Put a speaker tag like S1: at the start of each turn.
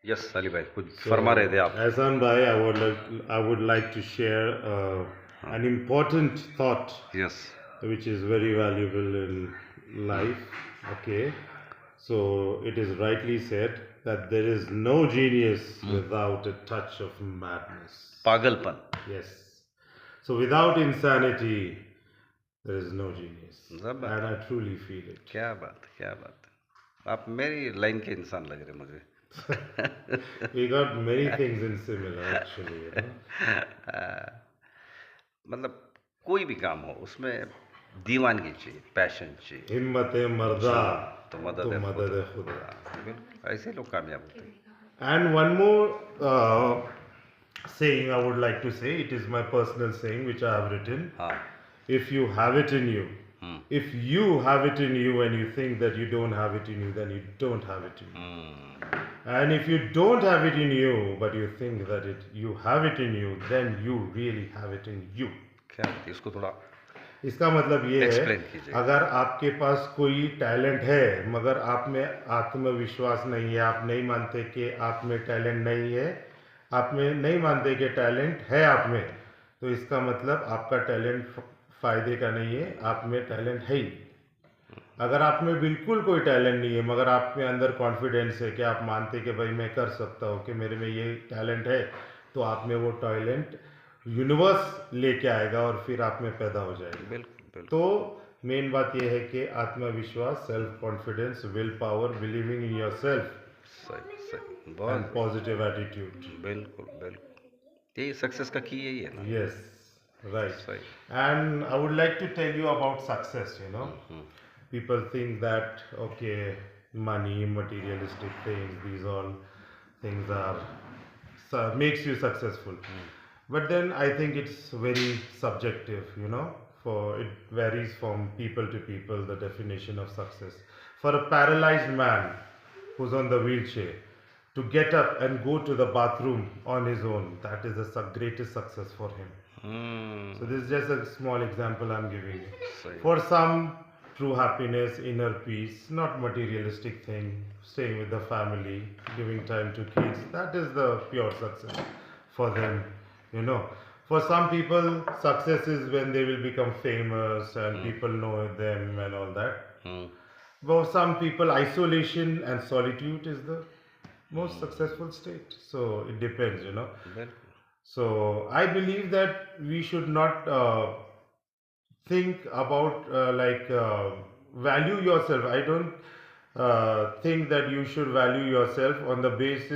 S1: Yes Ali भाई कुछ फरमा रहे थे
S2: So,
S1: आप।
S2: Ahsan Bhai, I would like to share
S1: हाँ।
S2: an important thought
S1: yes.
S2: which is very valuable in life. Okay, so it is rightly said that there is no genius without a touch of madness.
S1: पागलपन।
S2: Yes. So without insanity, there is no genius, and I
S1: जबरदस्त।
S2: truly feel it.
S1: क्या बात क्या बात है। आप मेरी line के इंसान लग रहे मुझे।
S2: We got many things in similar, actually.
S1: मतलब कोई भी काम हो उसमें दीवानगी चाहिए, पैशन चाहिए।
S2: हिम्मत मर्दा
S1: जी। तो
S2: तो
S1: मदद है खुदा।
S2: मदद खुदा.
S1: बिल्कुल ऐसे लोग कामयाब होते हैं।
S2: And one more saying I would like to say, it is my personal saying which I have written.
S1: हाँ।
S2: If you have it in you,
S1: hmm.
S2: if you have it in you and you think that you don't have it in you, then you don't have it in you. And if you don't have it in you, but you think that you have it in you, then you really have it in you.
S1: क्या इसको थोड़ा
S2: इसका मतलब ये है,
S1: explain कीजिए।
S2: अगर आपके पास कोई टैलेंट है मगर आप में आत्मविश्वास नहीं है, आप नहीं मानते कि आप में टैलेंट नहीं है, आप में नहीं मानते कि टैलेंट है आप में, तो इसका मतलब आपका टैलेंट फायदे का नहीं है, आप में टैलेंट है ही। अगर आप में बिल्कुल कोई टैलेंट नहीं है मगर आप में अंदर कॉन्फिडेंस है कि आप मानते कि भाई मैं कर सकता हूँ, कि मेरे में ये टैलेंट है, तो आप में वो टैलेंट यूनिवर्स लेके आएगा और फिर आप में पैदा हो जाएगा।
S1: बिल्कुल बिल्कुल।
S2: तो मेन बात यह है कि आत्मविश्वास, self confidence, will power, believing in your self
S1: सही सही
S2: एंड
S1: बहुत
S2: पॉजिटिव एटीट्यूड.
S1: बिल्कुल बिल्कुल यही सक्सेस का की यही है ना।
S2: Yes, right.
S1: सही।
S2: And I would like to tell you about success.
S1: Hmm.
S2: People think that, okay, money, materialistic things, these all things makes you successful. But then I think it's very subjective. For it varies from people to people, the definition of success. For a paralyzed man who's on the wheelchair, to get up and go to the bathroom on his own, that is the greatest success for him. So this is just a small example I'm giving you.
S1: सही।
S2: For some, true happiness, inner peace, not materialistic thing, staying with the family, giving time to kids, that is the pure success for them. For some people, success is when they will become famous and people know them and all that. For some people, isolation and solitude is the most successful state. So it depends.
S1: बिल्कुल।
S2: So I believe that we should not think about value yourself. I don't think that you should value yourself on the basis